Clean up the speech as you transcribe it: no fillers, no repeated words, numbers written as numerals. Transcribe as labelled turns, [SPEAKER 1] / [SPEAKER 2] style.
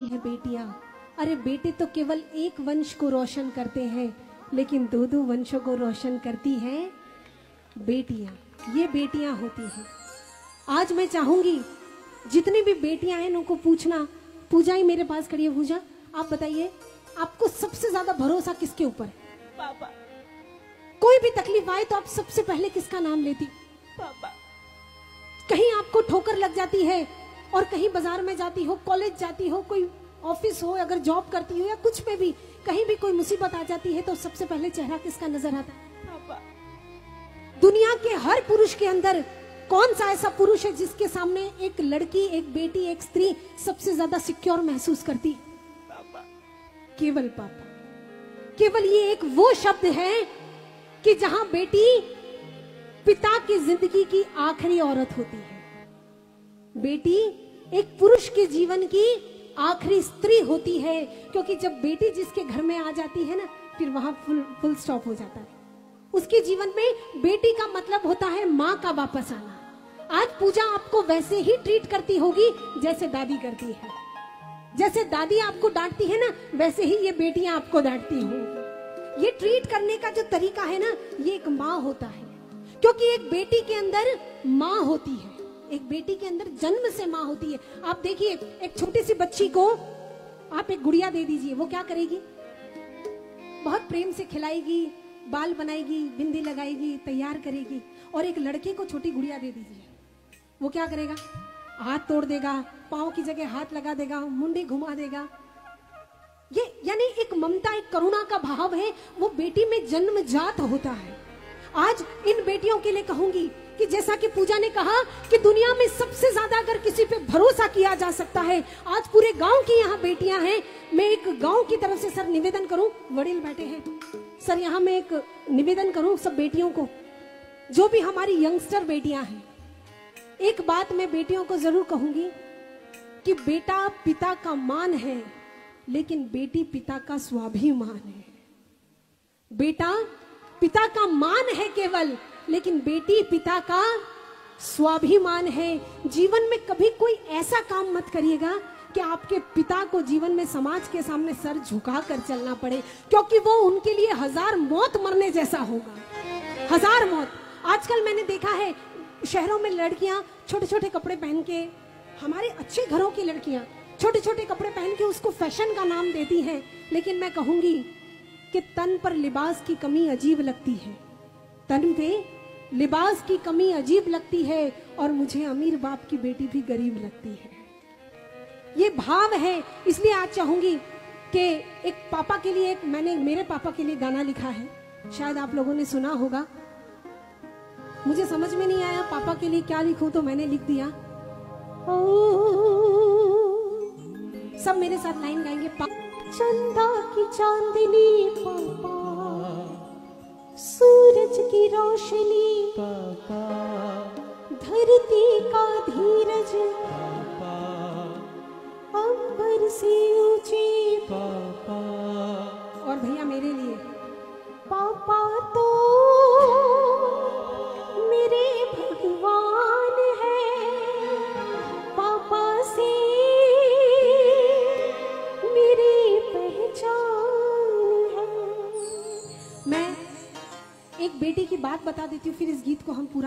[SPEAKER 1] है बेटियां। अरे बेटे तो केवल एक वंश को रोशन करते हैं, लेकिन दो दो वंशों को रोशन करती हैं बेटियां। ये बेटियां होती हैं। आज मैं चाहूंगी जितनी भी बेटियां हैं उनको पूछना। पूजा ही मेरे पास खड़ी है। पूजा, आप बताइए आपको सबसे ज्यादा भरोसा किसके ऊपर है?
[SPEAKER 2] पापा।
[SPEAKER 1] कोई भी तकलीफ आए तो आप सबसे पहले किसका नाम लेती?
[SPEAKER 2] पापा।
[SPEAKER 1] कहीं आपको ठोकर लग जाती है और कहीं बाजार में जाती हो, कॉलेज जाती हो, कोई ऑफिस हो, अगर जॉब करती हो या कुछ में भी कहीं भी कोई मुसीबत आ जाती है तो सबसे पहले चेहरा किसका नजर आता है?
[SPEAKER 2] पापा।
[SPEAKER 1] दुनिया के हर पुरुष के अंदर कौन सा ऐसा पुरुष है जिसके सामने एक लड़की, एक बेटी, एक स्त्री सबसे ज्यादा सिक्योर महसूस करती?
[SPEAKER 2] पापा।
[SPEAKER 1] केवल पापा। केवल ये एक वो शब्द है कि जहां बेटी पिता की जिंदगी की आखिरी औरत होती है। बेटी एक पुरुष के जीवन की आखिरी स्त्री होती है, क्योंकि जब बेटी जिसके घर में आ जाती है ना, फिर वहां फुल स्टॉप हो जाता है। उसके जीवन में बेटी का मतलब होता है माँ का वापस आना। आज पूजा आपको वैसे ही ट्रीट करती होगी जैसे दादी करती है। जैसे दादी आपको डांटती है ना, वैसे ही ये बेटियां आपको डांटती होंगी। ये ट्रीट करने का जो तरीका है ना, ये एक माँ होता है, क्योंकि एक बेटी के अंदर माँ होती है। एक बेटी के अंदर जन्म से माँ होती है। आप देखिए, एक छोटी सी बच्ची को आप एक गुड़िया दे दीजिए, वो क्या करेगी? बहुत प्रेम से खिलाएगी, बाल बनाएगी, बिंदी लगाएगी, तैयार करेगी। और एक लड़के को छोटी गुड़िया दे दीजिए, वो क्या करेगा? हाथ तोड़ देगा, पाँव की जगह हाथ लगा देगा, मुंडी घुमा देगा। ये यानी एक ममता, एक करुणा का भाव है, वो बेटी में जन्मजात होता है। आज इन बेटियों के लिए कहूंगी कि जैसा कि पूजा ने कहा कि दुनिया में सबसे ज्यादा अगर किसी पे भरोसा किया जा सकता है, आज पूरे गांव की यहाँ बेटियां हैं। मैं एक गांव की तरफ से सर निवेदन करूं, वडील बैठे हैं सर, यहाँ मैं एक निवेदन करूं सब बेटियों को, जो भी हमारी यंगस्टर बेटियां हैं, एक बात मैं बेटियों को जरूर कहूंगी कि बेटा पिता का मान है, लेकिन बेटी पिता का स्वाभिमान है। बेटा पिता का मान है केवल, लेकिन बेटी पिता का स्वाभिमान है। जीवन में कभी कोई ऐसा काम मत करिएगा कि आपके पिता को जीवन में समाज के सामने सर झुका कर चलना पड़े, क्योंकि वो उनके लिए 1000 मौत मरने जैसा होगा। 1000 मौत। आजकल मैंने देखा है शहरों में लड़कियां छोटे छोटे कपड़े पहन के, हमारे अच्छे घरों की लड़कियां छोटे छोटे कपड़े पहन के उसको फैशन का नाम देती हैं, लेकिन मैं कहूंगी कि तन पर लिबास की कमी अजीब लगती है। तन पे लिबास की कमी अजीब लगती है, और मुझे अमीर बाप की बेटी भी गरीब लगती है। ये भाव है। इसलिए आज चाहूंगी कि एक पापा के लिए, मैंने मेरे पापा के लिए गाना लिखा है, शायद आप लोगों ने सुना होगा। मुझे समझ में नहीं आया पापा के लिए क्या लिखूं, तो मैंने लिख दिया। सब मेरे साथ लाइन गाएंगे। चंदा की चांदनी पापा, सूरज की रोशनी
[SPEAKER 2] पापा।
[SPEAKER 1] धरती का धीरज
[SPEAKER 2] पापा।
[SPEAKER 1] अंबर से ऊंची
[SPEAKER 2] पापा।
[SPEAKER 1] और भैया मेरे लिए पापा तो मेरे भगवान है, पापा से मेरी पहचान है। मैं एक बेटी की बात बता देती हूँ, फिर इस गीत को हम पूरा